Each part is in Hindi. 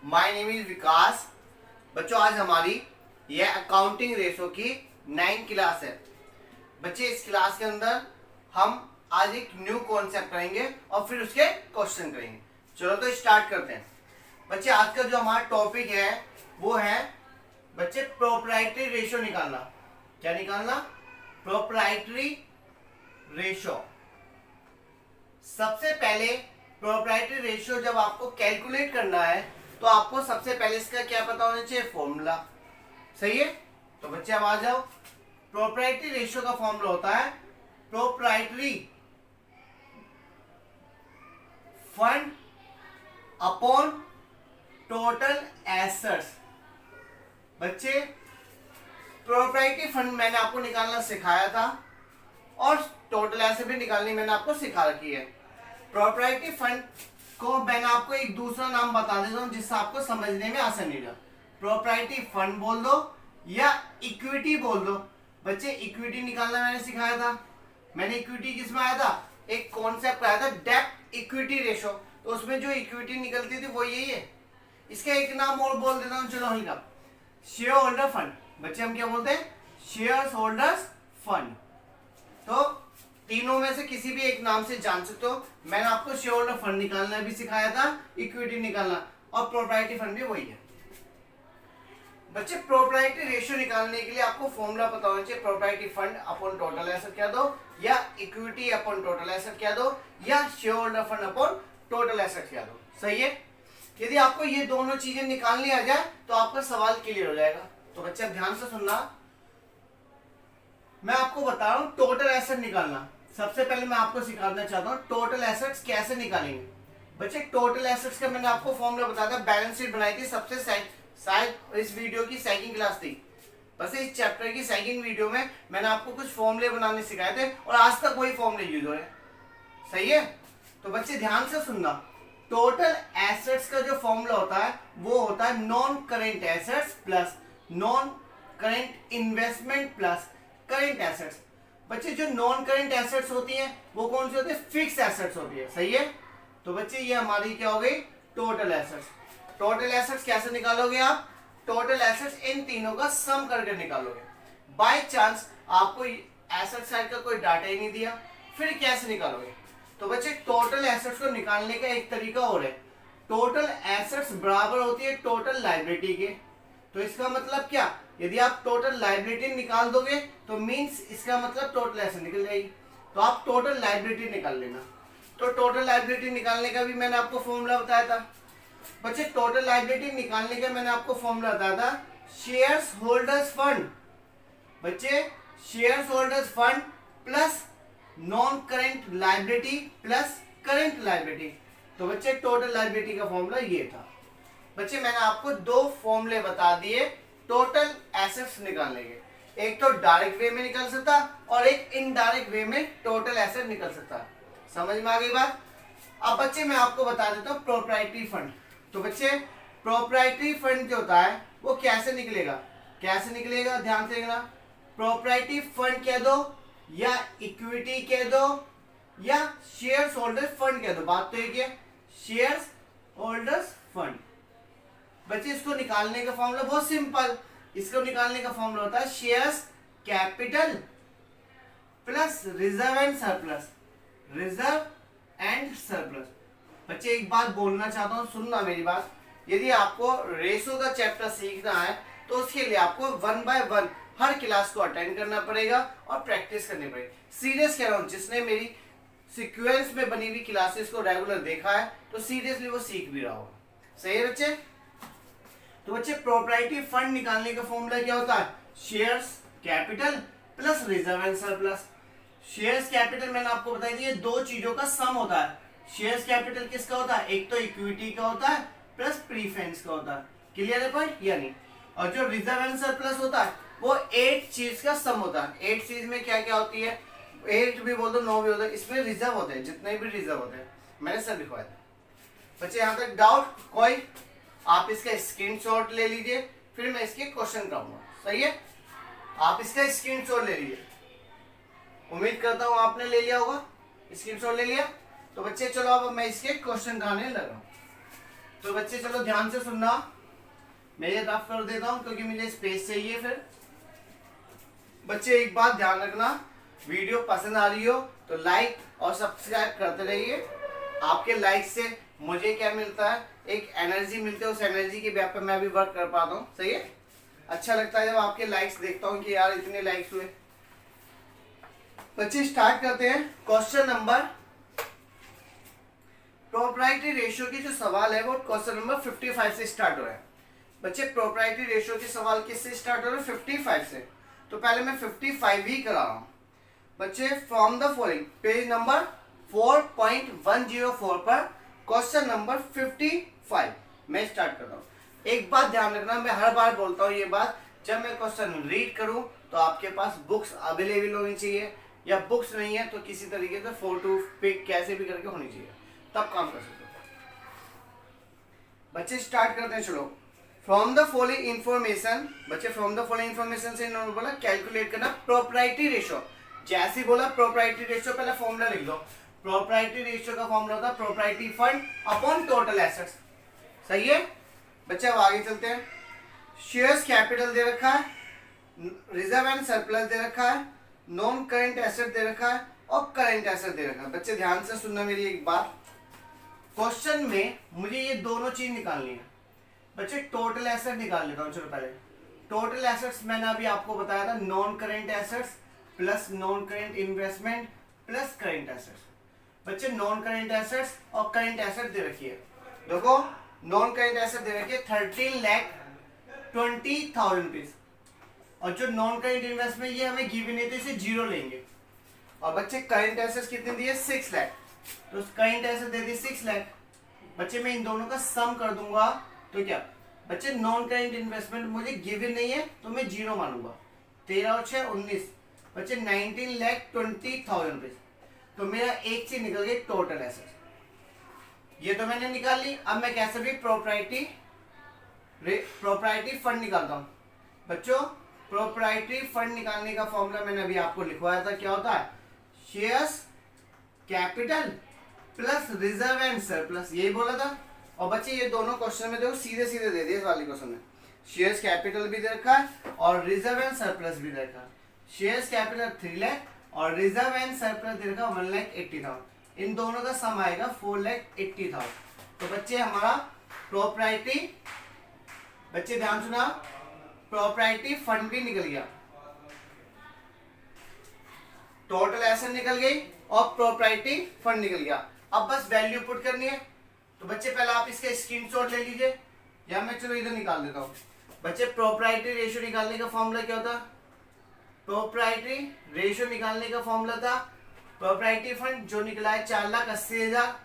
माय नेम इज विकास। बच्चों आज हमारी यह अकाउंटिंग रेशो की 9 क्लास है। बच्चे इस क्लास के अंदर हम आज एक न्यू कॉन्सेप्ट करेंगे और फिर उसके क्वेश्चन करेंगे। चलो तो स्टार्ट करते हैं। बच्चे आज का जो हमारा टॉपिक है वो है बच्चे प्रोप्राइटरी रेशो निकालना। क्या निकालना? Proprietary ratio. सबसे पहले प्रोप्राइटरी रेशियो जब आपको कैलकुलेट करना है तो आपको सबसे पहले इसका क्या पता होना चाहिए? फॉर्मूला। सही है? तो बच्चे अब आ जाओ। प्रोप्राइटरी रेशियो का फॉर्मूला होता है proprietary fund upon total assets. बच्चे प्रोप्राइटरी फंड मैंने आपको निकालना सिखाया था और टोटल एसेट भी निकालनी मैंने आपको सिखा रखी है। प्रोप्राइटरी फंड को मैंने आपको एक दूसरा नाम बता देता हूं जिससे आपको समझने में आसानी होगा। प्रोप्राइटरी फंड बोल दो या इक्विटी बोल दो। बच्चे इक्विटी निकालना मैंने सिखाया था। मैंने इक्विटी किसमें आया था? एक कॉन्सेप्ट आया था डेब्ट इक्विटी रेशो। तो उसमें जो इक्विटी निकलती थी वो यही है। इसका एक नाम और बोल देता हूं, चलो हल्का, शेयर होल्डर फंड। बच्चे हम क्या बोलते हैं? Share holders fund. तो तीनों में से किसी भी एक नाम से जान सकते हो। मैंने आपको शेयर होल्डर फंड निकालना भी सिखाया था, इक्विटी निकालना, और प्रोप्राइटरी फंड भी वही है। बच्चे प्रोप्राइटरी रेशियो निकालने के लिए आपको फॉर्मूला पता होना चाहिए। Proprietary fund upon total asset क्या दो, या इक्विटी अपॉन टोटल एसेट क्या दो, या share holder fund upon total asset क्या दो। सही है? यदि आपको ये दोनों चीजें निकालनी आ जाए तो आपका सवाल क्लियर हो जाएगा। तो बच्चे ध्यान से सुनना, मैं आपको बता रहा हूं टोटल एसेट निकालना। सबसे पहले मैं आपको सिखाना चाहता हूं टोटल एसेट्स कैसे निकालेंगे। बच्चे टोटल एसेट्स का मैंने आपको फॉर्मूला बताया था, बैलेंस शीट बनाई थी सबसे शायद इस वीडियो की सेकंड क्लास थी। बस इस चैप्टर की सेकंड वीडियो में मैंने आपको कुछ फॉर्मूले बनाने सिखाए थे और आज तक वही फॉर्मूले यूज हो रहे हैं। सही है? तो बच्चे ध्यान से सुनना, टोटल एसेट्स का जो फॉर्मूला होता है वो होता है non current assets plus non current investment plus current assets. बच्चे जो नॉन करेंट एसेट्स होती हैं वो कौन सी होती है? फिक्स एसेट्स होती है। सही है? तो बच्चे ये हमारी क्या हो गई? Total assets. टोटल एसेट्स कैसे निकालोगे आप? टोटल एसेट्स इन तीनों का सम करके निकालोगे। बाय चांस आपको एसेट साइड का कोई डाटा ही नहीं दिया, फिर कैसे निकालोगे? तो बच्चे टोटल एसेट्स को निकालने का एक तरीका और है। टोटल एसेट्स बराबर होती है टोटल लायबिलिटी के। तो इसका मतलब क्या? यदि आप टोटल लायबिलिटी निकाल दोगे तो मींस इसका मतलब टोटल एसेट निकल जाएगी। तो आप टोटल लायबिलिटी निकाल लेना। तो टोटल लायबिलिटी निकालने का भी मैंने आपको फॉर्मूला बताया था। बच्चे टोटल लायबिलिटी निकालने का मैंने आपको फॉर्मूला बताया था शेयर्स होल्डर्स फंड। बच्चे shares holders fund plus non current liability plus current liability. तो बच्चे टोटल लायबिलिटी का फॉर्मूला ये था। बच्चे मैंने आपको दो फॉर्मूले बता दिए टोटल एसेट्स निकालने के। एक तो डायरेक्ट वे में निकल सकता और एक इनडायरेक्ट वे में टोटल एसेट निकल सकता। समझ में आ गई बात? अब बच्चे मैं आपको बता देता हूँ प्रोप्राइटरी फंड। तो बच्चे प्रोप्राइटरी फंड जो होता है वो कैसे निकलेगा? कैसे निकलेगा ध्यान से देखना। प्रोप्राइटरी फंड कह दो या इक्विटी कह दो या शेयर्स होल्डर्स फंड कह दो, बात तो एक है, शेयर्स होल्डर्स फंड। बच्चे इसको निकालने का फॉर्मूला बहुत सिंपल। इसको निकालने का फॉर्मूला होता है shares capital plus reserve and surplus. Reserve and surplus. बच्चे एक बात बोलना चाहता हूं, सुनना मेरी बात। यदि आपको रेशो का चैप्टर सीखना है तो उसके लिए आपको 1 बाय 1 हर क्लास को अटेंड करना पड़ेगा और प्रैक्टिस करनी पड़ेगी। सीरियस कह रहा हूं, जिसने मेरी सीक्वेंस में बनी हुई क्लासेस को रेगुलर देखा है तो सीरियसली वो सीख भी रहा होगा। सही है बच्चे? तो बच्चे प्रोप्राइटरी फंड निकालने का फॉर्मूला क्या होता है? Shares capital plus reserve and surplus. Shares capital मैंने आपको बताई थी, ये दो चीजों का सम होता है। शेयर्स कैपिटल किसका होता है? एक तो इक्विटी का होता है प्लस प्रीफरेंस का होता है। क्लियर है पॉइंट या नहीं? और जो रिजर्व एंड सरप्लस होता है वो 8 चीज का सम होता है। 8 चीज में क्या क्या होती है? 8 भी बोल दो, 9 भी बोल दो, इसमें रिजर्व होते हैं, जितने भी रिजर्व होते हैं मैंने सब लिखवाया था। बच्चे यहाँ तक डाउट कोई? आप इसका स्क्रीनशॉट ले लीजिए, फिर मैं इसके क्वेश्चन कराऊंगा। सही है? आप इसका स्क्रीनशॉट ले लीजिए। उम्मीद करता हूं आपने ले लिया होगा। स्क्रीनशॉट ले लिया? तो बच्चे चलो अब मैं इसके क्वेश्चन कराने लगा। तो बच्चे चलो ध्यान से सुनना, मैं ये रफ कर देता हूँ क्योंकि मुझे स्पेस चाहिए। फिर बच्चे एक बात ध्यान रखना, वीडियो पसंद आ रही हो तो लाइक और सब्सक्राइब करते रहिए। आपके लाइक से मुझे क्या मिलता है, एक एनर्जी मिलती है, उस एनर्जी के बेस पे मैं भी वर्क कर पाता हूँ। सही है, अच्छा लगता है जब आपके लाइक्स देखता हूँ कि यार इतने लाइक्स हुए। बच्चे स्टार्ट करते हैं। क्वेश्चन नंबर प्रोप्राइटरी रेशियो की जो सवाल है वो क्वेश्चन नंबर 55 से स्टार्ट हो रहा है। बच्चे प्रोप्राइटरी रेशियो के सवाल किससे स्टार्ट हो रहे हैं, 55 से। तो पहले मैं 55 ही करा रहा हूँ। बच्चे from the following, page number 4.104 पर क्वेश्चन नंबर 55 मैं स्टार्ट कर रहा हूँ। एक बात ध्यान रखना, मैं हर बार बोलता हूँ ये बात, जब मैं क्वेश्चन रीड करूँ तो आपके पास बुक्स अवेलेबल होनी चाहिए, या बुक्स नहीं है तो किसी तरीके से फोटो पिक कैसे भी करके होनी चाहिए, तब काम कर सकते हो। बच्चे स्टार्ट करते हैं, चलो। फ्रॉम द फॉलोइंग इंफॉर्मेशन, बच्चे फ्रॉम द फॉलोइंग इंफॉर्मेशन से इन्होंने बोला कैलकुलेट करना प्रोप्राइटरी रेशियो। जैसे बोला प्रोप्राइटरी रेशियो, पहले फॉर्मूला लिख दो। प्रोप्राइटरी रेशियो का फॉर्मूला होता है proprietary fund upon total assets. सही है बच्चे, अब आगे चलते हैं। शेयर्स कैपिटल दे रखा है, रिजर्व एंड सरप्लस दे रखा है, नॉन करंट एसेट दे रखा है और करंट एसेट दे रखा है। बच्चे ध्यान से सुनना मेरी एक बात, क्वेश्चन में मुझे ये दोनों चीज निकालनी है। बच्चे टोटल एसेट निकाल लेता हूँ। चलो पहले टोटल एसेट्स मैंने अभी आपको बताया था, non current assets plus non current investment plus current assets. बच्चे नॉन करंट एसेट्स और करंट एसेट दे रखी है। देखो नॉन करंट एसेट दे रखी है 13,20,000 रुपीज, और जो नॉन करंट इन्वेस्टमेंट ये हमें गिवन है तो इसे जीरो लेंगे। और बच्चे करंट एसेट्स कितने दिए, 6 लाख, तो करंट एसेट दे दी 6 लाख। बच्चे मैं इन दोनों का सम कर दूंगा तो क्या, बच्चे नॉन करंट इन्वेस्टमेंट मुझे गिवन नहीं है तो मैं जीरो मानूंगा। 13 और 6 19, बच्चे 19,20,000 रुपीज। तो मेरा एक चीज निकल गई टोटल एसेट, ये तो मैंने निकाल ली। अब मैं कैसे भी प्रोप्राइटरी फंड निकालता हूं। बच्चों प्रोप्राइटरी फंड निकालने का फॉर्मूला मैंने अभी आपको लिखवाया था, क्या होता है, shares capital plus reserve and surplus, यही बोला था। और बच्चे ये दोनों क्वेश्चन में देखो सीधे सीधे दे दिए इस वाले क्वेश्चन में, शेयर्स कैपिटल भी दे रखा है और रिजर्व एंड सरप्लस भी दे रखा है। शेयर्स कैपिटल 3 लाख और रिजर्व एंड सरप्लस दे रखा 1,80,000। इन दोनों का सम आएगा 4,80,000। तो बच्चे हमारा प्रोप्राइटरी, बच्चे ध्यान सुना, प्रोप्राइटरी फंड भी निकल गया, टोटल एसेट निकल गई और प्रोप्राइटरी फंड निकल गया। अब बस वैल्यू पुट करनी है। तो बच्चे पहले आप इसके स्क्रीनशॉट ले लीजिए, या मैं चलो इधर निकाल देता हूँ। बच्चे प्रोप्राइटरी रेशियो निकालने का फॉर्मूला क्या होता, प्रोप्राइटरी रेशियो निकालने का फॉर्मूला था प्रोप्राइटरी फंड जो निकला है 4,80,000,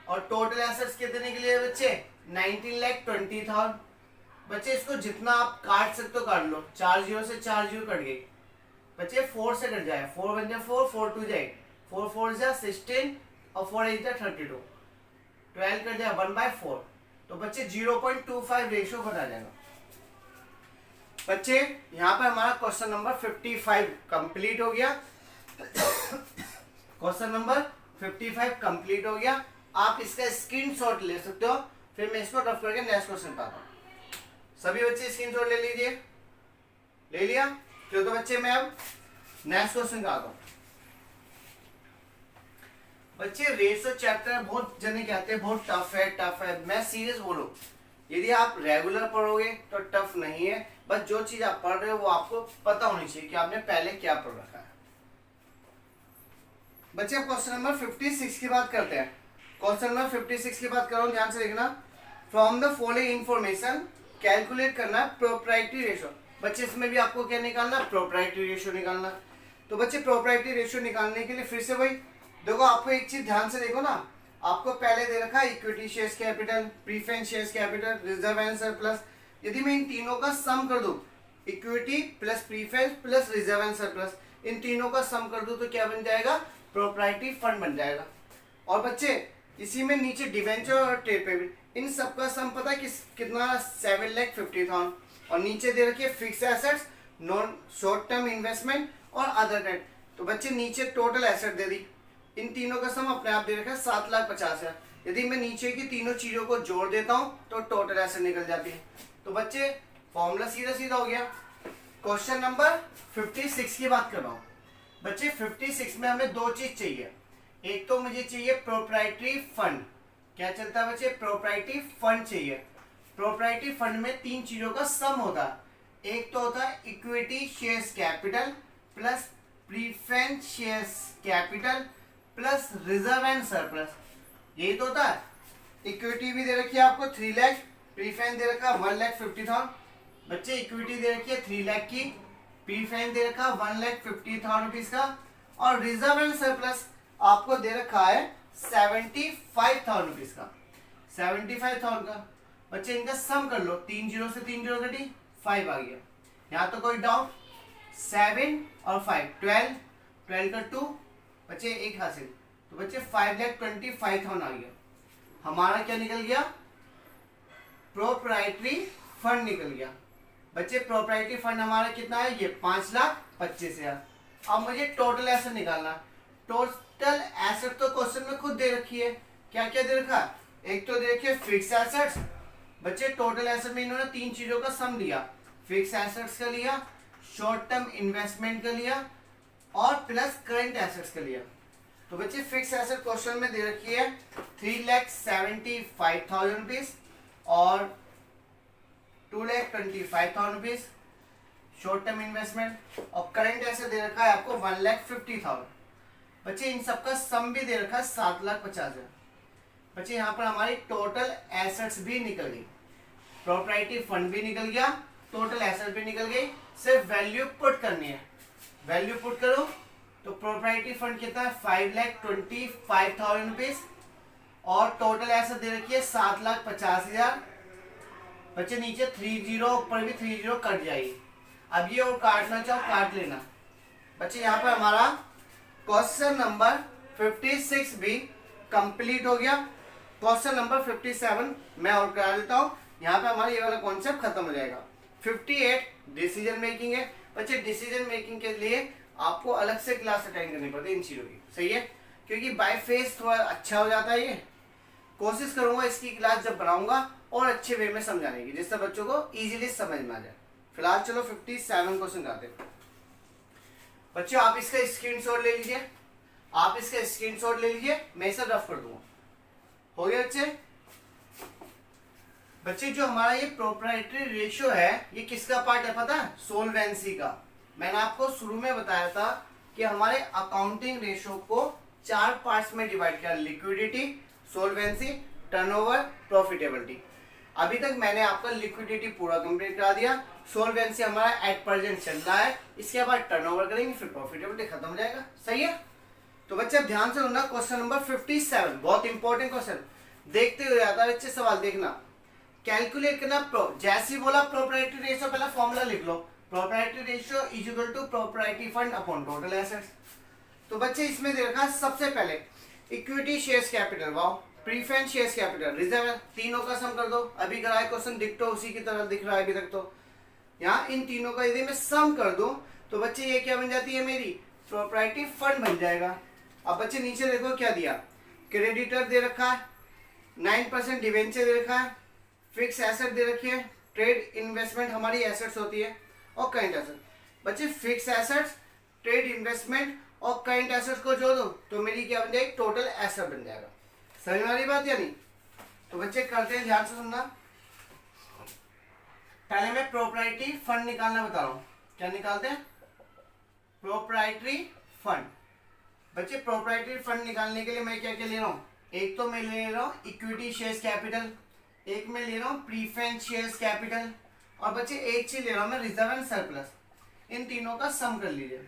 और टोटल एसेट्स कितने के लिए बच्चे 19,20,000। बच्चे इसको जितना आप काट सकते हो काट लो, 4 जीरो से 4 जीरो कट गई। बच्चे 4 से कट जाए, 4 बन जाए 4, 4 2 जाए 4 4 जा 16 और 4 8 जा 32, 12 कट जाए 1/4। तो बच्चे 0.25 रेशियो बना जाएगा। बच्चे यहाँ पर हमारा क्वेश्चन नंबर 55 कंप्लीट हो गया। क्वेश्चन नंबर 55 कंप्लीट हो गया। आप इसका स्क्रीनशॉट ले सकते हो, फिर मैं इसको रफ करके नेक्स्ट क्वेश्चन पे आता हूँ। सभी बच्चे स्क्रीनशॉट ले लीजिए, ले लिया। चलो तो बच्चे मैं अब नेक्स्ट क्वेश्चन का आता हूँ। बच्चे रेशियो चैप्टर बहुत जने कहते हैं बहुत टफ है। मैं सीरियस बोलूं, यदि आप रेगुलर पढ़ोगे तो टफ नहीं है, बस जो चीज आप पढ़ रहे हो वो आपको पता होनी चाहिए कि आपने पहले क्या पढ़ रखा है। बच्चे अब क्वेश्चन नंबर 56 की बात करते हैं। क्वेश्चन नंबर 56 की बात कर रहा हूं, ध्यान से देखना। From the following information calculate करना प्रोप्राइटरी रेशियो। बच्चे इसमें भी आपको क्या निकालना, प्रोप्राइटरी रेशियो निकालना। तो बच्चे प्रोप्राइटरी रेशियो निकालने के लिए फिर से वही देखो, आपको एक चीज ध्यान से देखो ना, आपको पहले दे रखा है equity shares capital, preference shares capital, reserve and surplus. यदि मैं इन तीनों का सम कर दूं, equity plus preference plus reserve and surplus, इन तीनों का सम कर दूं तो क्या बन जाएगा, प्रोप्राइटरी फंड बन जाएगा। और बच्चे इसी में नीचे डिवेंचर और ट्रेड पेमेंट, इन सब का सम पता है कितना, 7,50,000। और नीचे दे रखी है fix assets, non short term investment और अदर क्रेडिट। तो बच्चे नीचे टोटल एसेट दे दी, इन तीनों का सम अपने आप दे रखा है 7,50,000। यदि मैं नीचे की तीनों चीजों को जोड़ देता हूं तो टोटल एसेट निकल जाती है। तो बच्चे फॉर्मूला सीधा सीधा हो गया। क्वेश्चन नंबर 56 की बात कर रहा हूं। बच्चे 56 में हमें दो चीज चाहिए। एक तो मुझे चाहिए प्रोप्राइटरी फंड। क्या चलता है बच्चे? प्रोप्राइटरी फंड चाहिए। प्रोप्राइटरी फंड में तीन चीजों का सम होता है। एक तो होता है equity shares capital plus preference shares capital plus reserve and surplus. यही तो होता है। इक्विटी भी दे रखी है आपको 3 लाख, प्रीफरेंस दे रखा 1,50,000। बच्चे इक्विटी दे रखी है 3 लाख की, प्रीफरेंस दे रखा 1,50,000 रुपीज का, और रिजर्व एंड सरप्लस आपको दे रखा है 75,000 रुपीज का। 75,000 का बच्चे इनका सम कर लो। 3 जीरो से 3 जीरो घटी 5 आ गया। यहाँ तो कोई डाउट? 7 और 5 12, 12 का 2 बच्चे 1 हासिल। तो बच्चे 5,25,000 आ गया। हमारा क्या निकल गया? प्रोप्राइटरी फंड निकल गया। बच्चे प्रोप्राइटरी फंड हमारा कितना है? ये 5,25,000। अब मुझे टोटल एसेट निकालना। टोटल एसेट तो क्वेश्चन में खुद दे रखी है। क्या क्या दे रखा? एक तो दे रखी है फिक्स एसेट्स। बच्चे टोटल एसेट में इन्होंने तीन चीजों का सम लिया। फिक्स एसेट्स का लिया, शॉर्ट टर्म इन्वेस्टमेंट का लिया और प्लस करंट एसेट्स का लिया। तो बच्चे फिक्स एसेट क्वेश्चन में दे रखी है 3,75,000 रुपीज और 2,25,000 रुपीज शॉर्ट टर्म इन्वेस्टमेंट, और करंट एसेट दे रखा है आपको 1,50,000। बच्चे इन सबका सम भी दे रखा है 7,50,000। बच्चे यहाँ पर हमारी टोटल एसेट्स भी निकल गई, प्रोप्राइटरी फंड भी निकल गया, टोटल एसेट भी निकल गई। सिर्फ वैल्यू पुट करनी है। वैल्यू पुट करो तो प्रोप्राइटरी फंड कितना है? 5,25,000 रुपीज और टोटल एसेट दे रखी है 7,50,000। बच्चे नीचे 3 जीरो, ऊपर भी 3 जीरो कट जाएगी। अब ये और काटना चाहो काट लेना। बच्चे यहाँ पर हमारा क्वेश्चन नंबर 56 भी कंप्लीट हो गया। क्वेश्चन नंबर 57 मैं और करा देता हूँ। यहाँ पे हमारा ये वाला कॉन्सेप्ट खत्म हो जाएगा। 58 डिसीजन मेकिंग है। बच्चे डिसीजन मेकिंग के लिए आपको अलग से क्लास अटेंड करनी पड़ती है इन चीजों की, सही है, क्योंकि बाय फेस थोड़ा अच्छा हो जाता है। ये कोशिश करूंगा इसकी क्लास जब बनाऊंगा और अच्छे वे में समझाने की, जिससे बच्चों को इजीली समझ में आ जाए। फिलहाल चलो 57 क्वेश्चन आते हैं। बच्चों आप इसका स्क्रीनशॉट ले लीजिए, आप इसका स्क्रीनशॉट ले लीजिए, मैं इसे रफ कर दूंगा। हो गया बच्चे? बच्चे जो हमारा ये प्रोप्राइटरी रेशियो है ये किसका पार्ट है पता है? सोलवेंसी का। मैंने आपको शुरू में बताया था कि हमारे अकाउंटिंग रेशियो को 4 पार्ट्स में डिवाइड किया, लिक्विडिटी, सोलवेंसी, टर्नओवर, प्रॉफिटेबिलिटी। अभी तक मैंने आपका लिक्विडिटी पूरा कंप्लीट करा दिया। सोलवेंसी हमारा एट प्रेजेंट चल रहा है, इसके बाद टर्नओवर करेंगे, फिर प्रॉफिटेबिलिटी खत्म हो जाएगा, सही है। तो बच्चे अब ध्यान से सुनना, क्वेश्चन नंबर 57 बहुत इंपॉर्टेंट क्वेश्चन। देखते हुए आता है बच्चे, सवाल देखना। कैलकुलेट करना, जैसे ही बोला प्रोप्राइटरी रेशियो, पहला फॉर्मूला लिख लो। Proprietary ratio is equal to proprietary fund upon total assets. तो बच्चे इसमें दे रखा सबसे पहले equity shares capital, wow, preference shares capital, reserve, तीनों का सम कर दो। अभी कराए क्वेश्चन डिक्टो उसी की तरह दिख रहा है अभी तक। तो यहाँ इन तीनों का यदि मैं सम कर दूं तो बच्चे ये क्या बन जाती है? मेरी प्रोप्राइटरी फंड बन जाएगा। अब बच्चे नीचे देखो क्या दिया, क्रेडिटर दे रखा है, 9% डिवेंचर दे रखा है, फिक्स एसेट दे रखी है, ट्रेड इन्वेस्टमेंट हमारी एसेट्स होती है, और करंट एसेट। बच्चे फिक्स एसेट्स, ट्रेड इन्वेस्टमेंट और करंट एसेट्स को जोड़ दो तो मेरी क्या बन जाएगी? टोटल एसेट बन जाएगा। समझ में आ रही बात या नहीं? तो बच्चे करते हैं, ध्यान से सुनना। पहले मैं प्रोप्राइटरी फंड निकालना बता रहा हूं। क्या निकालते हैं? Proprietary fund. बच्चे प्रोप्राइटरी फंड निकालने के लिए मैं क्या क्या ले रहा हूं? एक तो मैं ले रहा हूं इक्विटी शेयर्स कैपिटल, एक मैं ले रहा हूं प्रीफरेंस शेयर्स कैपिटल, और बच्चे एक चीज ले रहा हूं मैं रिजर्व एंड सरप्लस। इन तीनों का सम कर लीजिए।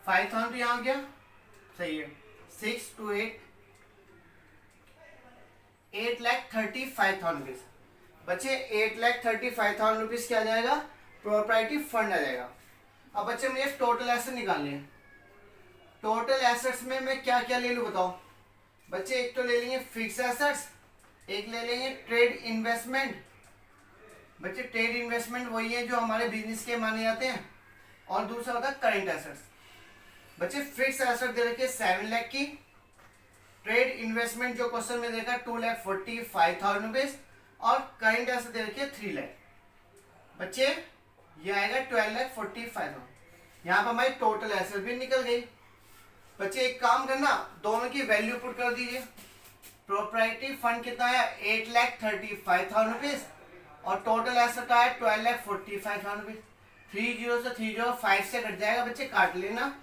5,000 तो यहां गया, सही है। 6 to 8, 8,35,000 रुपीज। बच्चे 8,35,000 रुपीज क्या आ जाएगा? प्रोप्राइटरी फंड आ जाएगा। अब बच्चे मुझे टोटल एसेट निकालने हैं। टोटल एसेट्स में मैं क्या क्या ले लूं बताओ? बच्चे एक तो ले लेंगे फिक्स एसेट्स, एक ले लेंगे ट्रेड इन्वेस्टमेंट। बच्चे ट्रेड इन्वेस्टमेंट वही है जो हमारे बिजनेस के माने जाते हैं, और दूसरा होता है करंट एसेट्स। बच्चे फिक्स एसेट दे रखिए 7 लाख की, ट्रेड इन्वेस्टमेंट जो क्वेश्चन में देखा 2,45,000 रुपीज और करेंट एसेट दे रखी है 3 लाख। बच्चे ये आएगा 12,45,000। यहाँ पर हमारी टोटल एसेट भी निकल गई। बच्चे एक काम करना, दोनों की वैल्यू पुट कर दीजिए। प्रोप्राइटरी फंड कितना आया 8,35,000 रुपीज और टोटल एसेट आया 12,45,000 रुपीज। 30 से 305 से कट जाएगा बच्चे, काट लेना।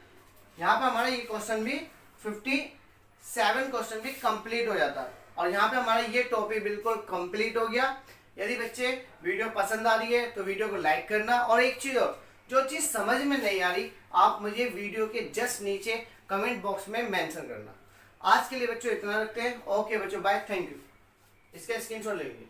यहाँ पे हमारा ये क्वेश्चन भी 57 क्वेश्चन भी कंप्लीट हो जाता है और यहाँ पे हमारा ये टॉपिक बिल्कुल कंप्लीट हो गया। यदि बच्चे वीडियो पसंद आ रही है तो वीडियो को लाइक करना, और एक चीज और, जो चीज समझ में नहीं आ रही आप मुझे वीडियो के जस्ट नीचे कमेंट बॉक्स में मेंशन करना। आज के लिए बच्चों इतना रखते हैं। ओके बच्चों, बाय, थैंक यू। इसका स्क्रीनशॉट ले लीजिए।